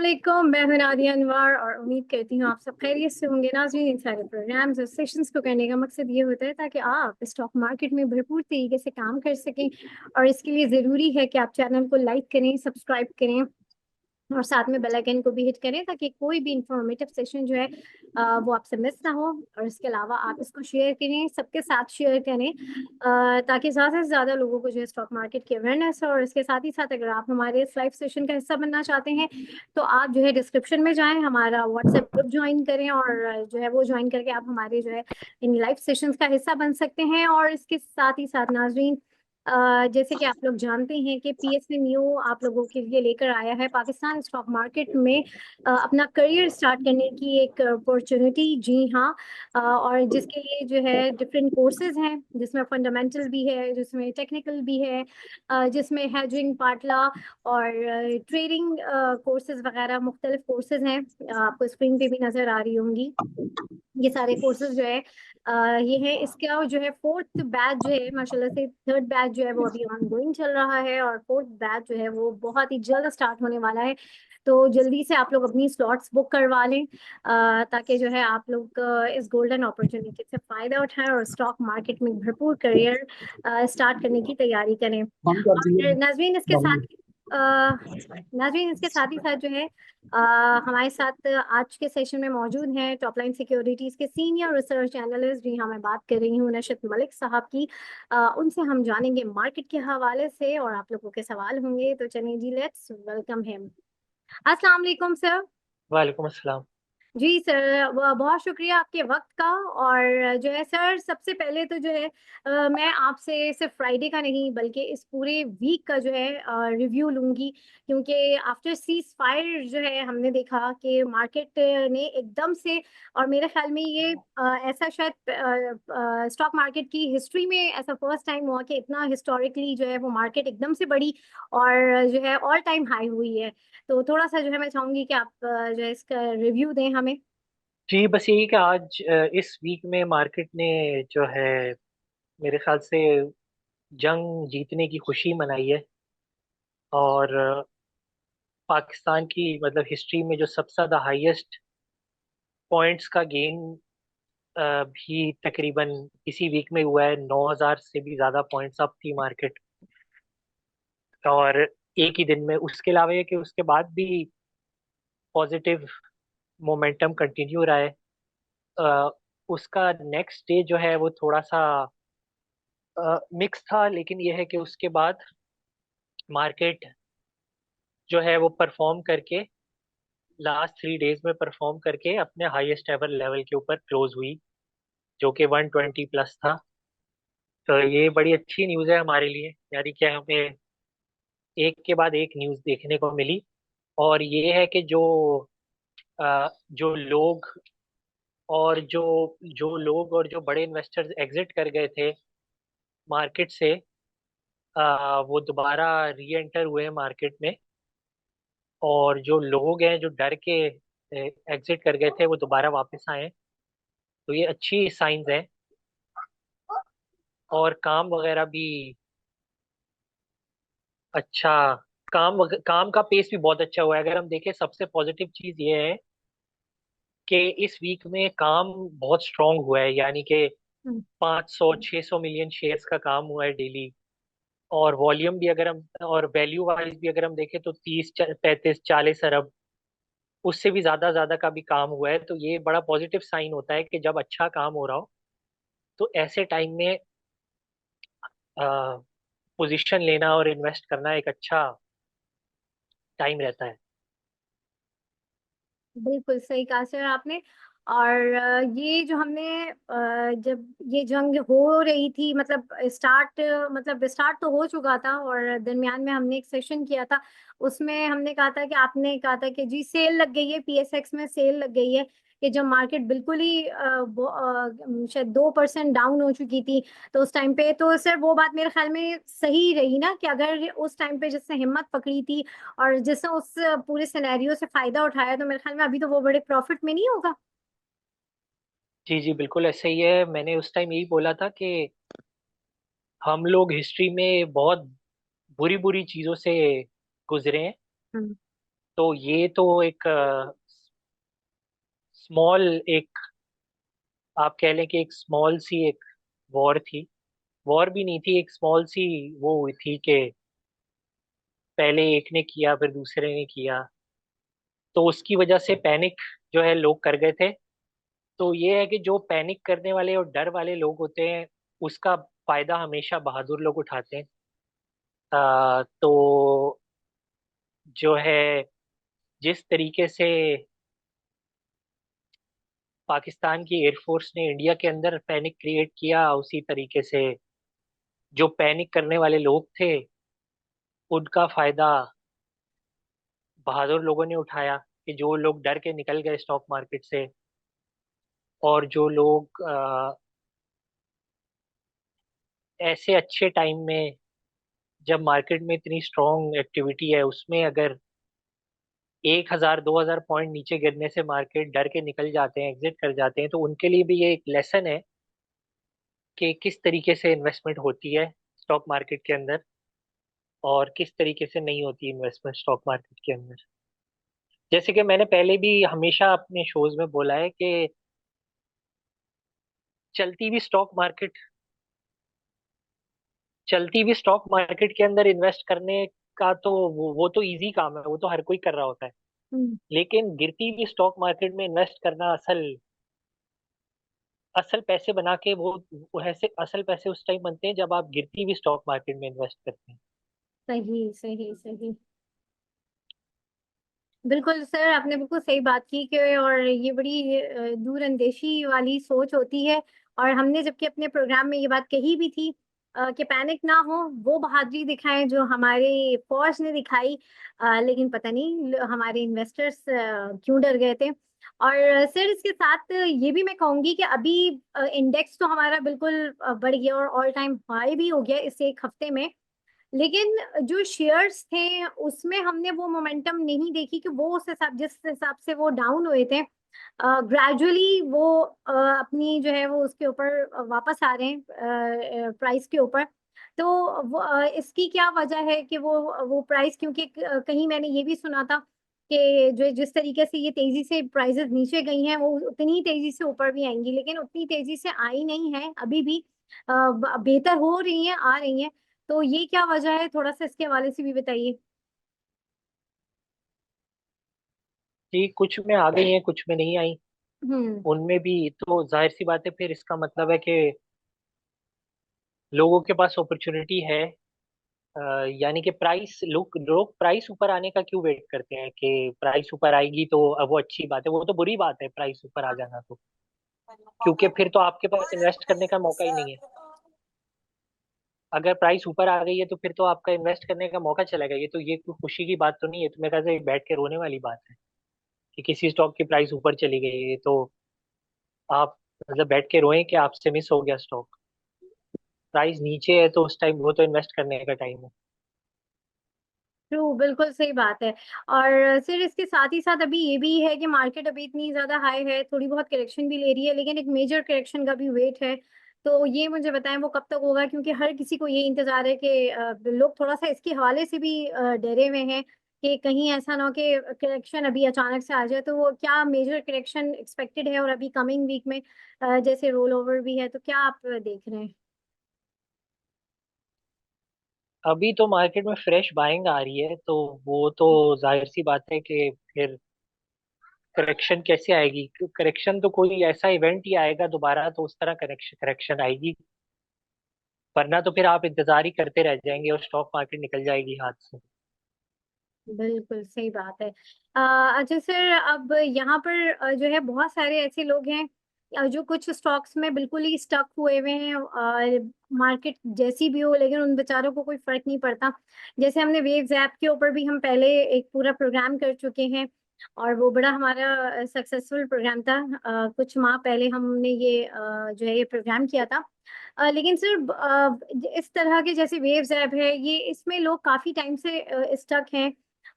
वालेकुम, मैं हूं नादिया अनवर और उम्मीद करती हूँ आप सब खैरियत से होंगे। नाज़रीन, इन सारे प्रोग्राम्स और सेशंस को करने का मकसद ये होता है ताकि आप स्टॉक मार्केट में भरपूर तरीके से काम कर सकें। और इसके लिए ज़रूरी है कि आप चैनल को लाइक करें, सब्सक्राइब करें और साथ में बेल आइकन को भी हिट करें ताकि कोई भी इंफॉर्मेटिव सेशन जो है वो आपसे मिस ना हो। और इसके अलावा आप इसको शेयर करें, सबके साथ शेयर करें ताकि ज़्यादा से ज़्यादा लोगों को जो है स्टॉक मार्केट की अवेयरनेस हो। और इसके साथ ही साथ अगर आप हमारे इस लाइव सेशन का हिस्सा बनना चाहते हैं तो आप जो है डिस्क्रिप्शन में जाएं, हमारा व्हाट्सएप ग्रुप ज्वाइन करें और जो है वो ज्वाइन करके आप हमारे जो है इन लाइव सेशंस का हिस्सा बन सकते हैं। और इसके साथ ही साथ नाजरीन, जैसे कि आप लोग जानते हैं कि पीएसएनयू आप लोगों के लिए लेकर आया है पाकिस्तान स्टॉक मार्केट में अपना करियर स्टार्ट करने की एक अपॉर्चुनिटी। जी हाँ। और जिसके लिए जो है डिफरेंट कोर्सेज हैं, जिसमें फंडामेंटल भी है, जिसमें टेक्निकल भी है, जिसमें हैजिंग, पाटला और ट्रेडिंग कोर्सेज वगैरह मुख्तलिफ कोर्सेज हैं। आपको स्क्रीन पे भी नजर आ रही होंगी ये सारे कोर्सेज जो है। ये है इसका जो है फोर्थ बैच जो है, माशाल्लाह से थर्ड बैच जो है वो अभी ऑनगोइंग चल रहा है और फोर्थ बैच जो है वो बहुत ही जल्द स्टार्ट होने वाला है। तो जल्दी से आप लोग अपनी स्लॉट्स बुक करवा लें ताकि जो है आप लोग इस गोल्डन अपॉर्चुनिटी से फायदा उठाएं और स्टॉक मार्केट में भरपूर करियर स्टार्ट करने की तैयारी करें। बंद कर दिए। और नाजरीन इसके साथ बंद। नाजरीन इसके साथ ही साथ जो है अ, हमारे साथ आज के सेशन में मौजूद हैं टॉपलाइन सिक्योरिटीज के सीनियर रिसर्च एनालिस्ट। जी हाँ, मैं बात कर रही हूँ नशत मलिक साहब की। उनसे हम जानेंगे मार्केट के हवाले से और आप लोगों के सवाल होंगे। तो चलिए जी, लेट्स वेलकम हिम। अस्सलाम वालेकुम सर। वालेकुम अस्सलाम। जी सर, बहुत शुक्रिया आपके वक्त का। और जो है सर, सबसे पहले तो जो है मैं आपसे सिर्फ फ्राइडे का नहीं बल्कि इस पूरे वीक का जो है रिव्यू लूंगी, क्योंकि आफ्टर सीज फायर जो है हमने देखा कि मार्केट ने एकदम से, और मेरे ख्याल में ये ऐसा शायद स्टॉक मार्केट की हिस्ट्री में ऐसा फर्स्ट टाइम हुआ कि इतना हिस्टोरिकली जो है वो मार्केट एकदम से बढ़ी और जो है ऑल टाइम हाई हुई है। तो थोड़ा सा जो है मैं चाहूंगी कि आप जो है इसका रिव्यू दें हमें। जी, बस यही कि आज इस वीक में मार्केट ने जो है मेरे ख्याल से जंग जीतने की खुशी मनाई है। और पाकिस्तान की मतलब हिस्ट्री में जो सबसे ज्यादा हाईएस्ट पॉइंट्स का गेन भी तकरीबन इसी वीक में हुआ है। 9,000 से भी ज्यादा पॉइंट्स अप थी मार्केट। और एक ही दिन में, उसके अलावा ये कि उसके बाद भी पॉजिटिव मोमेंटम कंटिन्यू रहा है। अ, उसका नेक्स्ट डे जो है वो थोड़ा सा मिक्स था, लेकिन यह है कि उसके बाद मार्केट जो है वो परफॉर्म करके लास्ट 3 डेज में परफॉर्म करके अपने हाईएस्ट एवर लेवल के ऊपर क्लोज हुई, जो कि 120 प्लस था। तो ये बड़ी अच्छी न्यूज़ है हमारे लिए, यानी कि हमें एक के बाद एक न्यूज़ देखने को मिली। और ये है कि जो लोग और जो बड़े इन्वेस्टर्स एग्जिट कर गए थे मार्केट से, वो दोबारा री एंटर हुए मार्केट में। और जो लोग हैं जो डर के एग्जिट कर गए थे वो दोबारा वापस आए हैं। तो ये अच्छी साइंस है। और काम वगैरह भी अच्छा, काम का पेस भी बहुत अच्छा हुआ है। अगर हम देखें, सबसे पॉजिटिव चीज ये है कि इस वीक में काम बहुत स्ट्रांग हुआ है, यानी कि हम्म। 500-600 मिलियन शेयर्स का काम हुआ है डेली। और वॉल्यूम भी अगर हम, और वैल्यू वाइज भी अगर हम देखें तो 30, 35, 40 अरब, उससे भी ज्यादा ज्यादा का भी काम हुआ है। तो ये बड़ा पॉजिटिव साइन होता है कि जब अच्छा काम हो रहा हो तो ऐसे टाइम में पोजीशन लेना और इन्वेस्ट करना एक अच्छा टाइम रहता है। बिल्कुल सही कहा सर आपने। और ये जो हमने जब ये जंग हो रही थी, मतलब स्टार्ट तो हो चुका था और दरमियान में हमने एक सेशन किया था। उसमें हमने कहा था कि आपने कहा था कि जी सेल लग गई है, पीएसएक्स में सेल लग गई है कि जब मार्केट बिल्कुल ही शायद 2% डाउन हो चुकी थी। तो उस टाइम पे तो सर वो बात मेरे ख्याल में सही रही ना, कि अगर उस टाइम पे जिसने हिम्मत पकड़ी थी और जिसने उस पूरे सिनेरियो से फायदा उठाया, तो मेरे ख्याल में अभी तो वो बड़े प्रॉफिट में नहीं होगा। जी जी, बिल्कुल ऐसे ही है। मैंने उस टाइम यही बोला था कि हम लोग हिस्ट्री में बहुत बुरी बुरी चीजों से गुजरे हैं। तो ये तो एक स्मॉल एक, आप कह लें कि एक स्मॉल सी एक वॉर थी। वॉर भी नहीं थी, एक स्मॉल सी वो हुई थी कि पहले एक ने किया फिर दूसरे ने किया, तो उसकी वजह से पैनिक जो है लोग कर गए थे। तो ये है कि जो पैनिक करने वाले और डर वाले लोग होते हैं, उसका फायदा हमेशा बहादुर लोग उठाते हैं। तो जो है, जिस तरीके से पाकिस्तान की एयरफोर्स ने इंडिया के अंदर पैनिक क्रिएट किया, उसी तरीके से जो पैनिक करने वाले लोग थे उनका फायदा बहादुर लोगों ने उठाया, कि जो लोग डर के निकल गए स्टॉक मार्केट से, और जो लोग ऐसे अच्छे टाइम में, जब मार्केट में इतनी स्ट्रॉन्ग एक्टिविटी है, उसमें अगर 1,000 2,000 पॉइंट नीचे गिरने से मार्केट डर के निकल जाते हैं, एग्जिट कर जाते हैं, तो उनके लिए भी ये एक लेसन है कि किस तरीके से इन्वेस्टमेंट होती है स्टॉक मार्केट के अंदर, और किस तरीके से नहीं होती इन्वेस्टमेंट स्टॉक मार्केट के अंदर। जैसे कि मैंने पहले भी हमेशा अपने शोज में बोला है कि चलती हुई स्टॉक मार्केट चलती हुई स्टॉक मार्केट के अंदर इन्वेस्ट करने का तो वो तो इजी काम है, वो तो हर कोई कर रहा होता है। हम्म। लेकिन गिरती हुई स्टॉक मार्केट में इन्वेस्ट करना, असल असल पैसे बना के वो ऐसे असल पैसे उस टाइम बनते हैं जब आप गिरती हुई स्टॉक मार्केट में इन्वेस्ट करते हैं। सही सही सही। बिल्कुल सर, आपने बिल्कुल सही बात की कि और ये बड़ी दूरअंदेशी वाली सोच होती है। और हमने जबकि अपने प्रोग्राम में ये बात कही भी थी कि पैनिक ना हो, वो बहादुरी दिखाएं जो हमारे फौज ने दिखाई। लेकिन पता नहीं हमारे इन्वेस्टर्स क्यों डर गए थे। और सर इसके साथ ये भी मैं कहूंगी कि अभी इंडेक्स तो हमारा बिल्कुल बढ़ गया और ऑल टाइम हाई भी हो गया इस एक हफ्ते में। लेकिन जो शेयर्स थे उसमें हमने वो मोमेंटम नहीं देखी कि वो उस हिसाब जिस हिसाब से वो डाउन हुए थे, ग्रेजुअली वो अपनी जो है वो उसके ऊपर वापस आ रहे हैं प्राइस के ऊपर। तो इसकी क्या वजह है कि वो प्राइस, क्योंकि कहीं मैंने ये भी सुना था कि जो जिस तरीके से ये तेजी से प्राइसेस नीचे गई हैं वो उतनी ही तेजी से ऊपर भी आएंगी, लेकिन उतनी तेजी से आई नहीं है अभी भी। बेहतर हो रही हैं, आ रही हैं। तो ये क्या वजह है, थोड़ा सा इसके हवाले से भी बताइए। कि कुछ में आ गई हैं, कुछ में नहीं आई। हम्म। उनमें भी तो जाहिर सी बात है, फिर इसका मतलब है कि लोगों के पास अपॉर्चुनिटी है। यानी कि प्राइस, लोग लोग प्राइस ऊपर आने का क्यों वेट करते हैं कि प्राइस ऊपर आएगी तो अब वो अच्छी बात है? वो तो बुरी बात है प्राइस ऊपर आ जाना तो, क्योंकि फिर तो आपके पास इन्वेस्ट करने का मौका ही नहीं है। अगर प्राइस ऊपर आ गई है तो फिर तो आपका इन्वेस्ट करने का मौका चला गया। ये तो ये कोई खुशी की बात तो नहीं है, तो मेरे ख्याल से बैठ के रोने वाली बात है कि किसी स्टॉक की प्राइस ऊपर चली गई है। तो आप मतलब बैठ के रोएं कि आपसे मिस हो गया स्टॉक। प्राइस नीचे है तो उस टाइम वो तो इन्वेस्ट करने का टाइम है। ट्रू, बिल्कुल सही बात है। और सिर इसके साथ ही साथ अभी ये भी है कि मार्केट अभी इतनी ज्यादा हाई है, थोड़ी बहुत करेक्शन भी ले रही है, लेकिन एक मेजर करेक्शन का भी वेट है। तो ये मुझे बताएं वो कब तक होगा, क्योंकि हर किसी को ये इंतजार है कि लोग थोड़ा सा इसके हवाले से भी डरे हुए हैं कि कहीं ऐसा ना हो कि करेक्शन अभी अचानक से आ जाए। तो वो क्या मेजर करेक्शन एक्सपेक्टेड है, और अभी कमिंग वीक में जैसे रोल ओवर भी है, तो क्या आप देख रहे हैं? अभी तो मार्केट में फ्रेश बाइंग आ रही है, तो वो तो जाहिर सी बात है कि फिर करेक्शन कैसे आएगी? करेक्शन तो कोई ऐसा इवेंट ही आएगा दोबारा तो उस तरह करेक्शन करेक्शन आएगी, वरना तो फिर आप इंतजार ही करते रह जाएंगे और स्टॉक मार्केट निकल जाएगी हाथ से। बिल्कुल सही बात है। अच्छा सर, अब यहाँ पर जो है बहुत सारे ऐसे लोग हैं जो कुछ स्टॉक्स में बिल्कुल ही स्टक हुए हुए हैं, मार्केट जैसी भी हो, लेकिन उन बेचारों को कोई फर्क नहीं पड़ता। जैसे हमने वेव्स ऐप के ऊपर भी हम पहले एक पूरा प्रोग्राम कर चुके हैं, और वो बड़ा हमारा सक्सेसफुल प्रोग्राम था। कुछ माह पहले हमने ये जो है ये प्रोग्राम किया था। लेकिन सर इस तरह के जैसे वेव्स ऐप है, ये इसमें लोग काफी टाइम से स्टक हैं।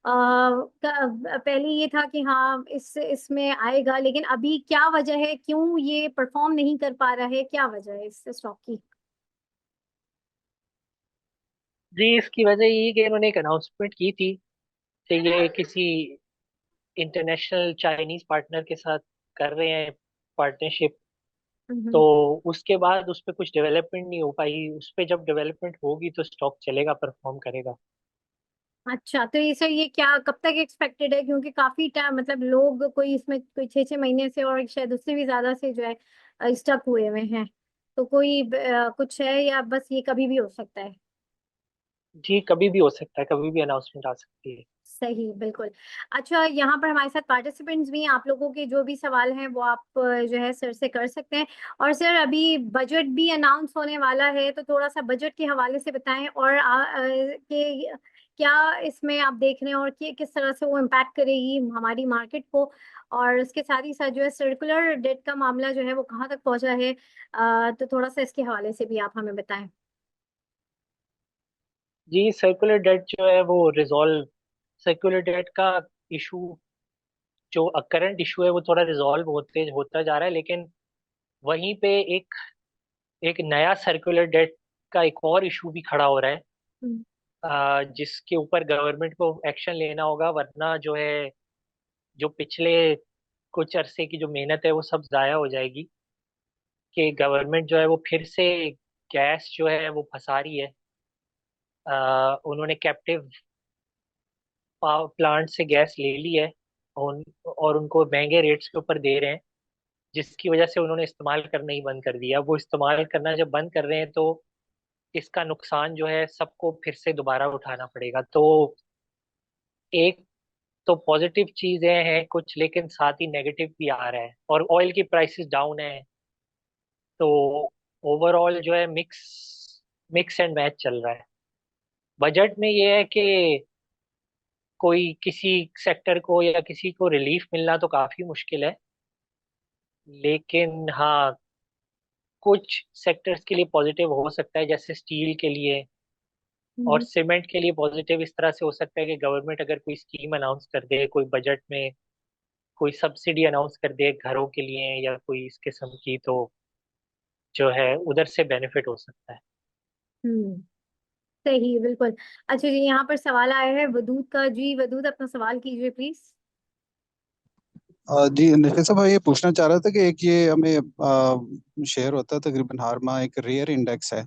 पहले ये था कि हाँ इसमें आएगा, लेकिन अभी क्या वजह है, क्यों ये परफॉर्म नहीं कर पा रहा है, क्या वजह है इस स्टॉक की? जी, इसकी वजह ये कि इन्होंने एक अनाउंसमेंट की थी कि ये किसी इंटरनेशनल चाइनीज पार्टनर के साथ कर रहे हैं पार्टनरशिप। तो हम्म। उसके बाद उस पर कुछ डेवलपमेंट नहीं हो पाई। उस पर जब डेवलपमेंट होगी तो स्टॉक चलेगा, परफॉर्म करेगा। अच्छा, तो ये सर, ये क्या कब तक एक्सपेक्टेड है? क्योंकि काफी टाइम, मतलब लोग कोई इसमें कोई 6 6 महीने से और शायद उससे भी ज्यादा से जो है स्टक हुए हुए हैं। तो कोई कुछ है, या बस ये कभी भी हो सकता है? जी, कभी भी हो सकता है, कभी भी अनाउंसमेंट आ सकती है। सही, बिल्कुल। अच्छा, यहाँ पर हमारे साथ पार्टिसिपेंट्स भी हैं। आप लोगों के जो भी सवाल हैं वो आप जो है सर से कर सकते हैं। और सर, अभी बजट भी अनाउंस होने वाला है, तो थोड़ा सा बजट के हवाले से बताएं। और कि क्या इसमें आप देख रहे हैं, और कि किस तरह से वो इम्पैक्ट करेगी हमारी मार्केट को। और उसके साथ ही साथ जो है सर्कुलर डेट का मामला जो है वो कहाँ तक पहुंचा है। तो थोड़ा सा इसके हवाले से भी आप हमें बताएं। जी, सर्कुलर डेट जो है वो रिजॉल्व, सर्कुलर डेट का इशू, जो करंट इशू है वो थोड़ा रिजॉल्व होते होता जा रहा है। लेकिन वहीं पे एक एक नया सर्कुलर डेट का एक और इशू भी खड़ा हो रहा है, हम्म। जिसके ऊपर गवर्नमेंट को एक्शन लेना होगा, वरना जो है जो पिछले कुछ अरसे की जो मेहनत है वो सब जाया हो जाएगी। कि गवर्नमेंट जो है वो फिर से गैस जो है वो फंसा रही है। उन्होंने कैप्टिव पावर प्लांट से गैस ले ली है। और उनको महंगे रेट्स के ऊपर दे रहे हैं, जिसकी वजह से उन्होंने इस्तेमाल करना ही बंद कर दिया। वो इस्तेमाल करना जब बंद कर रहे हैं तो इसका नुकसान जो है सबको फिर से दोबारा उठाना पड़ेगा। तो एक तो पॉजिटिव चीजें हैं कुछ, लेकिन साथ ही नेगेटिव भी आ रहा है, और ऑयल की प्राइसेस डाउन है। तो ओवरऑल जो है मिक्स मिक्स एंड मैच चल रहा है। बजट में ये है कि कोई किसी सेक्टर को या किसी को रिलीफ मिलना तो काफी मुश्किल है। लेकिन हाँ, कुछ सेक्टर्स के लिए पॉजिटिव हो सकता है, जैसे स्टील के लिए और हम्म। सीमेंट के लिए। पॉजिटिव इस तरह से हो सकता है कि गवर्नमेंट अगर कोई स्कीम अनाउंस कर दे, कोई बजट में कोई सब्सिडी अनाउंस कर दे घरों के लिए या कोई इस किस्म की, तो जो है उधर से बेनिफिट हो सकता है। हम्म। सही, बिल्कुल। अच्छा जी, यहाँ पर सवाल आया है वदूद का। जी वदूद, अपना सवाल कीजिए प्लीज। जी निखिल साहब, मैं ये पूछना चाह रहा था कि एक ये हमें शेयर होता है तकरीबन हारमा, एक रेयर इंडेक्स है।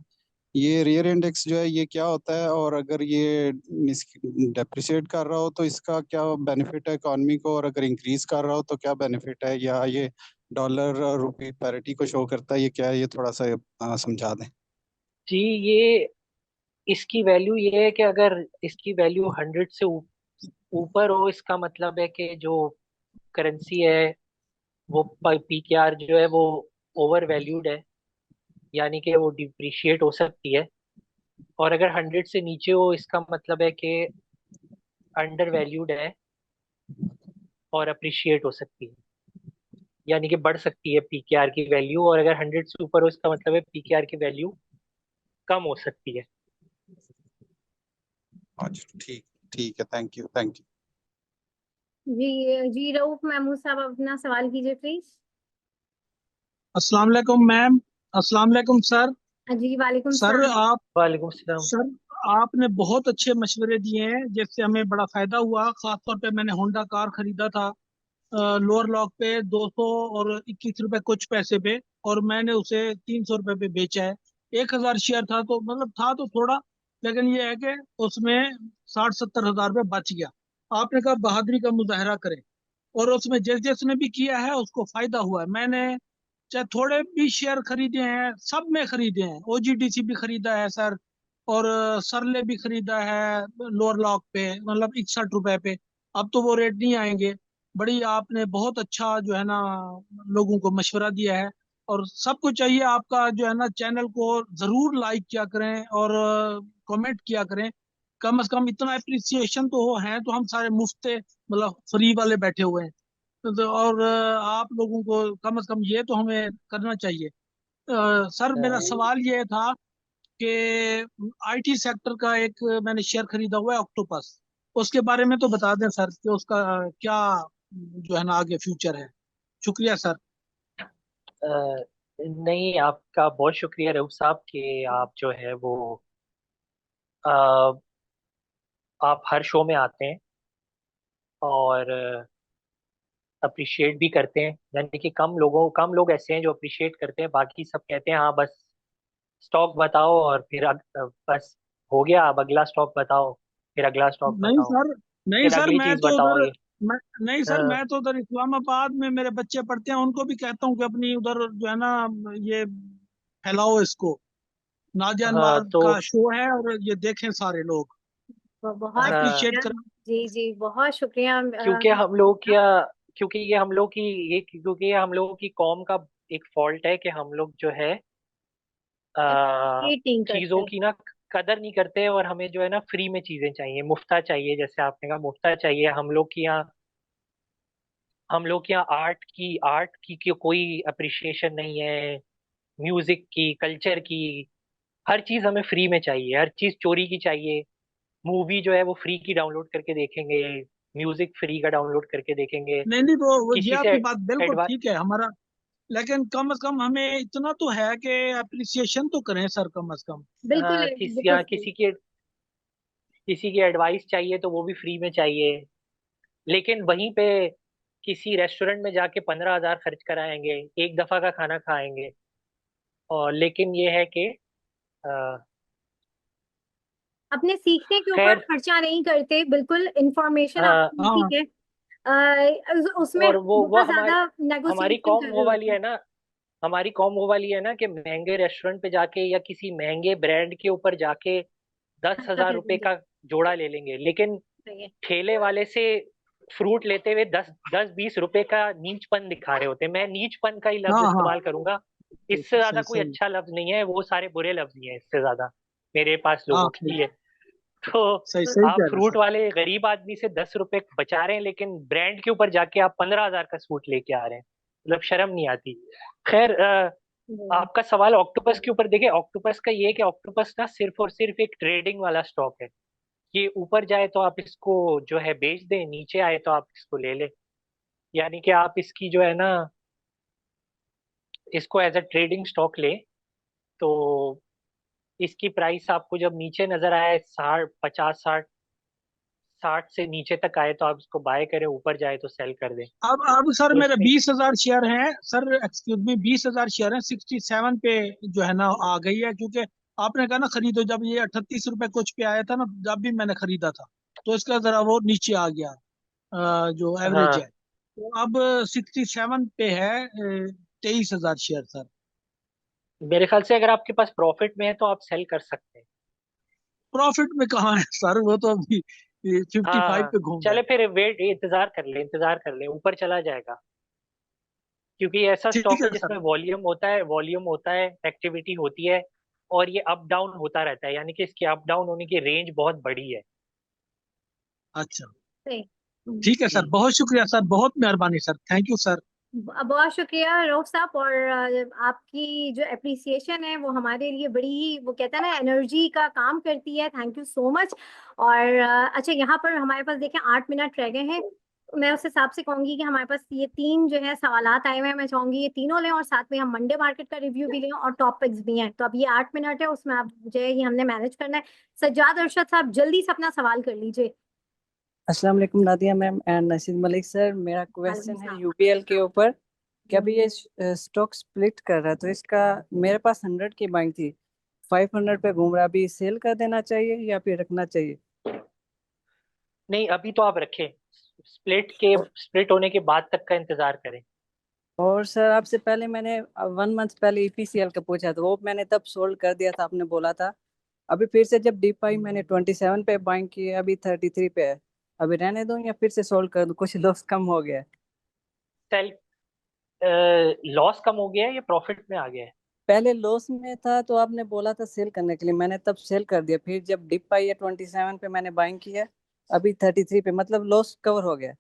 ये रेयर इंडेक्स जो है ये क्या होता है, और अगर ये डेप्रिसिएट कर रहा हो तो इसका क्या बेनिफिट है इकॉनमी को, और अगर इंक्रीज कर रहा हो तो क्या बेनिफिट है, या ये डॉलर रुपी पैरिटी को शो करता है, ये क्या है, ये थोड़ा सा समझा दें। जी, ये इसकी वैल्यू ये है कि अगर इसकी वैल्यू 100 से ऊपर हो, इसका मतलब है कि जो करेंसी है वो पीकेआर जो है वो ओवर वैल्यूड है, यानी कि वो डिप्रिशिएट हो सकती है। और अगर 100 से नीचे हो, इसका मतलब है कि अंडर वैल्यूड है और अप्रिशिएट हो सकती है, यानी कि बढ़ सकती है पीकेआर की वैल्यू। और अगर 100 से ऊपर हो, इसका मतलब है पीकेआर की वैल्यू कम हो सकती है। अच्छा, ठीक ठीक है, थैंक यू थैंक यू। जी जी, रऊफ महमूद साहब, अपना सवाल कीजिए प्लीज। अस्सलाम वालेकुम मैम। अस्सलाम वालेकुम सर। जी वालेकुम सर सलाम। आप वालेकुम सलाम। सर आपने बहुत अच्छे मशवरे दिए हैं, जिससे हमें बड़ा फायदा हुआ। खास तौर पे मैंने होंडा कार खरीदा था लोअर लॉक पे 200 और 21 रुपए कुछ पैसे पे, और मैंने उसे 300 रुपए पे बेचा है। 1,000 शेयर था, तो मतलब था तो थोड़ा, लेकिन ये है कि उसमें 60-70 हजार रुपये बच गया। आपने कहा बहादुरी का मुजाहरा करें, और उसमें जिस जिसने भी किया है उसको फायदा हुआ है। मैंने चाहे थोड़े भी शेयर खरीदे हैं, सब में खरीदे हैं। ओजीडीसी भी खरीदा है सर, और सरले भी खरीदा है लोअर लॉक पे, मतलब 61 रुपए पे। अब तो वो रेट नहीं आएंगे। बड़ी आपने बहुत अच्छा जो है ना लोगों को मशवरा दिया है। और सबको चाहिए आपका जो है ना चैनल को जरूर लाइक किया करें और कमेंट किया करें। कम से कम इतना अप्रिसिएशन तो हो है, तो हम सारे मुफ्त मतलब फ्री वाले बैठे हुए हैं। और आप लोगों को कम से कम ये तो हमें करना चाहिए। सर मेरा सवाल ये था कि आईटी सेक्टर का एक मैंने शेयर खरीदा हुआ है ऑक्टोपस। उसके बारे में तो बता दें सर कि उसका क्या जो है ना आगे फ्यूचर है। शुक्रिया सर। नहीं, आपका बहुत शुक्रिया रऊफ साहब कि आप जो है वो अ, आप हर शो में आते हैं। और अप्रिशिएट भी करते हैं, यानी कि कम लोग ऐसे हैं जो अप्रिशिएट करते हैं, बाकी सब कहते हैं हाँ बस स्टॉक बताओ और फिर बस हो गया, अब अगला स्टॉक बताओ, फिर अगला स्टॉक नहीं बताओ, सर, नहीं फिर सर, अगली मैं चीज तो बताओ उधर ये। मैं नहीं सर, हाँ। मैं तो उधर इस्लामाबाद में मेरे बच्चे पढ़ते हैं, उनको भी कहता हूँ कि अपनी उधर जो है ना, ये फैलाओ इसको। नादिया हाँ नवाज तो का शो है और ये देखें सारे लोग, बहुत अप्रिशिएट शुक्रिया। करें। जी जी, बहुत शुक्रिया। क्योंकि हम लोग क्या क्योंकि ये हम लोग की ये क्योंकि ये हम लोगों की कौम का एक फॉल्ट है कि हम लोग जो है अप्रिशिएट नहीं चीजों करते। की ना कदर नहीं करते, और हमें जो है ना फ्री में चीजें चाहिए, मुफ्ता चाहिए, जैसे आपने कहा मुफ्ता चाहिए। हम लोग के यहाँ आर्ट की कोई अप्रिशिएशन नहीं है, म्यूजिक की, कल्चर की। हर चीज हमें फ्री में चाहिए, हर चीज चोरी की चाहिए। मूवी जो है वो फ्री की डाउनलोड करके देखेंगे, म्यूजिक फ्री का डाउनलोड करके देखेंगे, नहीं नहीं, ये किसी से आपकी बात बिल्कुल एडवा ठीक है हमारा, लेकिन कम से कम हमें इतना तो है कि अप्रिसिएशन तो करें सर, कम से कम। बिल्कुल बिल्कुल या सही। किसी की एडवाइस चाहिए तो वो भी फ्री में चाहिए। लेकिन वहीं पे किसी रेस्टोरेंट में जाके 15,000 खर्च कराएंगे, एक दफा का खाना खाएंगे। और लेकिन ये है कि अ, अपने सीखने के ऊपर खैर। खर्चा नहीं करते, बिल्कुल इंफॉर्मेशन हाँ। आपकी ठीक हाँ है। उसमें और वो बहुत हमारी ज्यादा हमारी नेगोशिएशन कॉम कर रहे वो वाली होते हैं। है ना हमारी कॉम वो वाली है ना कि महंगे रेस्टोरेंट पे जाके या किसी महंगे ब्रांड के ऊपर जाके दस खर्चा हजार कर रुपए देंगे। का जोड़ा ले लेंगे, लेकिन सही है। ठेले वाले से फ्रूट लेते हुए 10-20 रुपए का नीचपन दिखा रहे होते हैं। मैं नीचपन का ही लफ्ज हाँ हाँ, इस्तेमाल करूंगा, इससे ज्यादा सही कोई सही। अच्छा लफ्ज नहीं है, वो सारे बुरे लफ्ज ही हैं इससे ज्यादा मेरे पास हाँ लोगों के लिए। तो सही सही आप कह रहे हैं फ्रूट सर। वाले गरीब आदमी से 10 रुपए बचा रहे हैं, लेकिन ब्रांड के ऊपर जाके आप 15,000 का सूट लेके आ रहे हैं, मतलब शर्म नहीं आती। खैर, हम्म, आपका सवाल ऑक्टोपस के ऊपर, देखिए ऑक्टोपस का ये है कि ऑक्टोपस ना सिर्फ और सिर्फ एक ट्रेडिंग वाला स्टॉक है। ये ऊपर जाए तो आप इसको जो है बेच दें, नीचे आए तो आप इसको ले लें। यानी कि आप इसकी जो है ना इसको एज अ ट्रेडिंग स्टॉक लें, तो इसकी प्राइस आपको जब नीचे नजर आए 60, 50, 60 से नीचे तक आए तो आप इसको बाय करें, ऊपर जाए तो सेल कर दें। अब सर तो मेरे इसमें 20,000 शेयर हैं सर, एक्सक्यूज मी, 20,000 शेयर हैं, 67 पे जो है ना आ गई है, क्योंकि आपने कहा ना खरीदो, जब ये 38 रुपए कुछ पे आया था ना, जब भी मैंने खरीदा था, तो इसका जरा वो नीचे आ गया, जो एवरेज है। हाँ, तो अब 67 पे है 23,000 शेयर सर। मेरे ख्याल से अगर आपके पास प्रॉफिट में है तो आप सेल कर सकते हैं। प्रॉफिट में कहाँ है सर, वो तो अभी 55 हाँ, पे घूम रहा चले है। फिर वेट, इंतजार कर ले, ऊपर चला जाएगा। क्योंकि ये ऐसा ठीक स्टॉक है है सर। जिसमें वॉल्यूम होता है, एक्टिविटी होती है, और ये अप डाउन होता रहता है, यानी कि इसकी अप डाउन होने की रेंज बहुत बड़ी है। अच्छा, सही। ठीक है सर, जी। बहुत शुक्रिया सर, बहुत मेहरबानी सर, थैंक यू सर। बहुत शुक्रिया रऊफ साहब। और आपकी जो अप्रिसिएशन है वो हमारे लिए बड़ी ही, वो कहते हैं ना, एनर्जी का काम करती है। Thank you so much. और अच्छा, यहाँ पर हमारे पास देखें 8 मिनट रह गए हैं। मैं उस हिसाब से कहूंगी कि हमारे पास ये तीन जो है सवालात आए हुए हैं, मैं चाहूंगी ये तीनों लें और साथ में हम मंडे मार्केट का रिव्यू भी लें और टॉपिक्स भी हैं। तो अब ये 8 मिनट है, उसमें आप जो है ये हमने मैनेज करना है। सज्जाद अरशद साहब जल्दी से अपना सवाल कर लीजिए। अस्सलाम वालेकुम Nadia ma'am and Naseed Malik sir, मेरा वालेकुम क्वेश्चन है सलाम। यूपीएल के ऊपर कि अभी ये स्टॉक स्प्लिट कर रहा है, तो इसका मेरे पास 100 की बाइंग थी, 500 पे घूम रहा है, अभी सेल कर देना चाहिए या फिर रखना चाहिए? नहीं, अभी तो आप रखें, स्प्लिट होने के बाद तक का इंतजार करें। और सर आपसे पहले मैंने 1 मंथ पहले ईपीसीएल का पूछा था, वो मैंने तब सोल्ड कर दिया था, आपने बोला था। अभी फिर से जब डीप आई मैंने 27 पे बाइंग की है, अभी 33 पे है। अभी रहने दूं या फिर से सोल्ड कर दूं? कुछ लॉस कम हो गया है। सेल लॉस कम हो गया है या प्रॉफिट में आ गया है? पहले लॉस में था तो आपने बोला था सेल करने के लिए, मैंने तब सेल कर दिया, फिर जब डिप आई है 27 पे मैंने बाइंग किया, अभी 33 पे, मतलब लॉस कवर हो गया।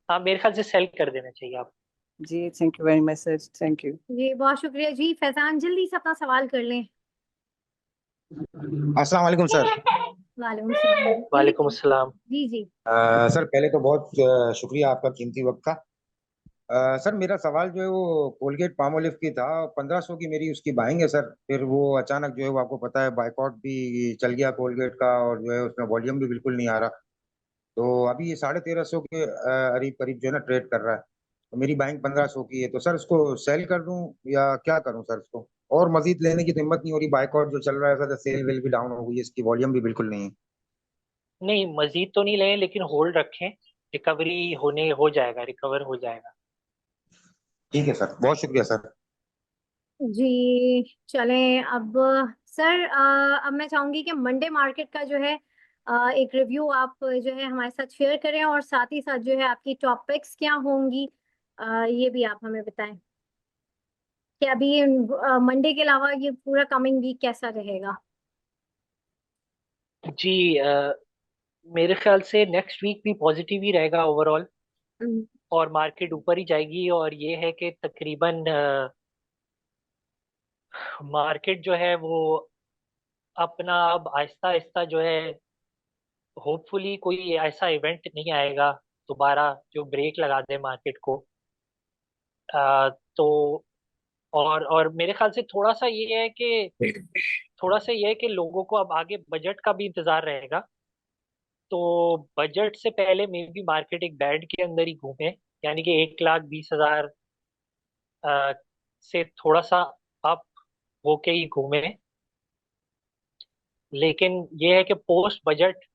हाँ, मेरे ख्याल से सेल कर देना चाहिए आप। जी thank you very much sir, thank you. जी बहुत शुक्रिया जी। फैजान जल्दी से अपना सवाल कर लें। अस्सलाम वालेकुम सर। वालेकुम सलाम जी। वालेकुम अस्सलाम। जी जी। सर पहले तो बहुत शुक्रिया आपका कीमती वक्त का। सर मेरा सवाल जो है वो कोलगेट पामोलिव की था, 1500 की मेरी उसकी बाइंग है सर, फिर वो अचानक जो है वो आपको पता है बायकॉट भी चल गया कोलगेट का, और जो है उसमें वॉल्यूम भी बिल्कुल नहीं आ रहा। तो अभी ये 1350 के करीब करीब जो है ना ट्रेड कर रहा है। तो मेरी बाइंग 1500 की है, तो सर इसको सेल कर दूं या क्या करूं सर इसको? और मजीद लेने की तो हिम्मत नहीं हो रही, बाइकआउट जो चल रहा है सर, सेल वेल भी डाउन हो गई है, इसकी वॉल्यूम भी बिल्कुल नहीं है। नहीं, मजीद तो नहीं लें, लेकिन होल्ड रखें। रिकवरी होने हो जाएगा, रिकवर हो जाएगा। ठीक है सर, बहुत शुक्रिया सर। जी चलें अब। सर अब मैं चाहूंगी कि मंडे मार्केट का जो है एक रिव्यू आप जो है हमारे साथ शेयर करें, और साथ ही साथ जो है आपकी टॉपिक्स क्या होंगी ये भी आप हमें बताएं कि अभी मंडे के अलावा ये पूरा कमिंग वीक कैसा रहेगा। जी, मेरे ख्याल से नेक्स्ट वीक भी पॉजिटिव ही रहेगा ओवरऑल, हम्म, और मार्केट ऊपर ही जाएगी। और ये है कि तकरीबन मार्केट जो है वो अपना अब आहिस्ता आहिस्ता जो है, होपफुली कोई ऐसा इवेंट नहीं आएगा दोबारा जो ब्रेक लगा दे मार्केट को। तो और मेरे ख्याल से थोड़ा सा ये है कि लोगों को अब आगे बजट का भी इंतजार रहेगा। तो बजट से पहले मे बी मार्केट एक बैंड के अंदर ही घूमे, यानी कि 1,20,000 से थोड़ा सा अप होके ही घूमे। लेकिन ये है कि पोस्ट बजट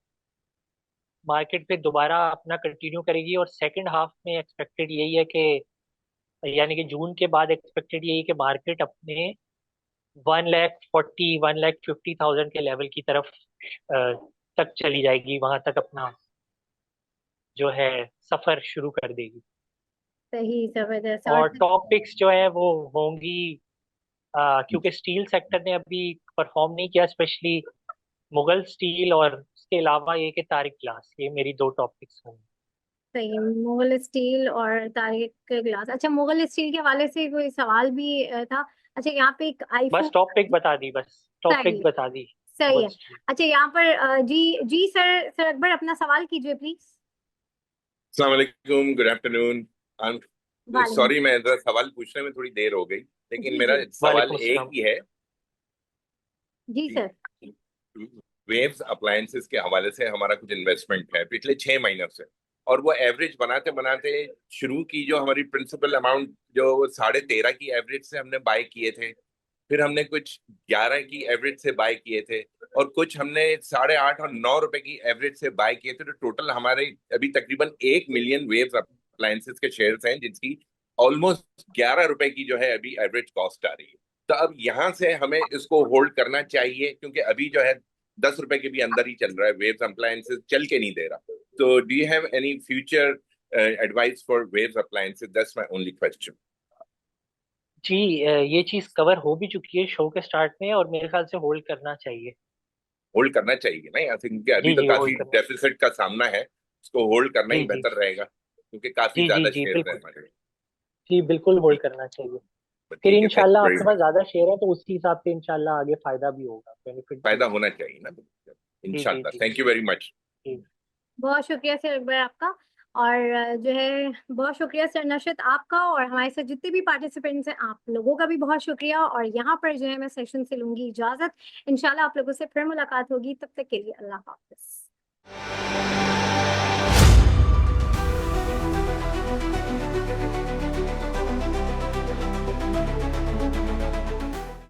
मार्केट पे दोबारा अपना कंटिन्यू करेगी, और सेकंड हाफ में एक्सपेक्टेड यही है कि, यानी कि जून के बाद एक्सपेक्टेड यही है कि मार्केट अपने 1,50,000 के लेवल की तरफ अ, तक चली जाएगी, वहां तक अपना जो है सफर शुरू कर देगी। सही जबरदस्त। और और टॉपिक्स जो है वो होंगी, क्योंकि स्टील सेक्टर ने अभी परफॉर्म नहीं किया, स्पेशली मुगल स्टील, और उसके अलावा ये कि तारिक ग्लास, ये मेरी दो टॉपिक्स होंगी। सही, मुगल स्टील और तारिक ग्लास। अच्छा, मुगल स्टील के हवाले से कोई सवाल भी था। अच्छा, यहाँ पे एक बस आईफोन। टॉपिक बता दी, बस सही टॉपिक है, बता दी। सही मुगल है। स्टील। अच्छा, यहाँ पर जी जी सर, सर अकबर अपना सवाल कीजिए प्लीज। अस्सलाम वालेकुम, गुड आफ्टरनून। आई एम वालेकुम। सॉरी, मैं जरा सवाल पूछने में थोड़ी देर हो गई, लेकिन जी मेरा जी सवाल वालेकुम एक अस्सलाम। ही है जी कि सर। वेव्स अप्लायंसेस के हवाले से हमारा कुछ इन्वेस्टमेंट है पिछले 6 महीनों से, और वो एवरेज बनाते बनाते शुरू की जो हमारी प्रिंसिपल अमाउंट जो 13.5 की एवरेज से हमने बाय किए थे, फिर हमने कुछ 11 की एवरेज से बाय किए थे, और कुछ हमने 8.5 और 9 रुपए की एवरेज से बाय किए थे। तो टोटल हमारे अभी तकरीबन 1 मिलियन वेव्स अप्लायंसेस के शेयर्स हैं, जिसकी ऑलमोस्ट 11 रुपए की जो है अभी एवरेज कॉस्ट आ रही है। तो अब यहाँ से हमें इसको होल्ड करना चाहिए, क्योंकि अभी जो है 10 रुपए के भी अंदर ही चल रहा है, वेव्स अप्लायंसेस चल के नहीं दे रहा। तो do you have any future advice for waves appliances? That's my only question. जी, ये चीज कवर हो भी चुकी है शो के स्टार्ट में, और मेरे ख्याल से होल्ड करना चाहिए। होल्ड करना चाहिए ना, आई थिंक अभी जी तो जी, काफी होल्ड करना। डेफिसिट का सामना है, उसको होल्ड करना जी ही जी बेहतर रहेगा, क्योंकि काफी जी जी ज्यादा जी शेयर है बिल्कुल। हमारे। जी बिल्कुल, होल्ड ठीक करना चाहिए। है, फिर ठीक है, थैंक इंशाल्लाह यू वेरी आपके पास मच। ज्यादा शेयर है तो उसी हिसाब से इंशाल्लाह आगे फायदा भी होगा, बेनिफिट भी फायदा होगा। होना चाहिए ना, जी जी इंशाल्लाह। जी थैंक यू वेरी मच। जी। बहुत शुक्रिया सर अकबर आपका। और जो है बहुत शुक्रिया सर नशत आपका, और हमारे साथ जितने भी पार्टिसिपेंट्स हैं आप लोगों का भी बहुत शुक्रिया। और यहाँ पर जो है मैं सेशन से लूंगी इजाजत। इंशाल्लाह आप लोगों से फिर मुलाकात होगी, तब तक के लिए अल्लाह हाफिज।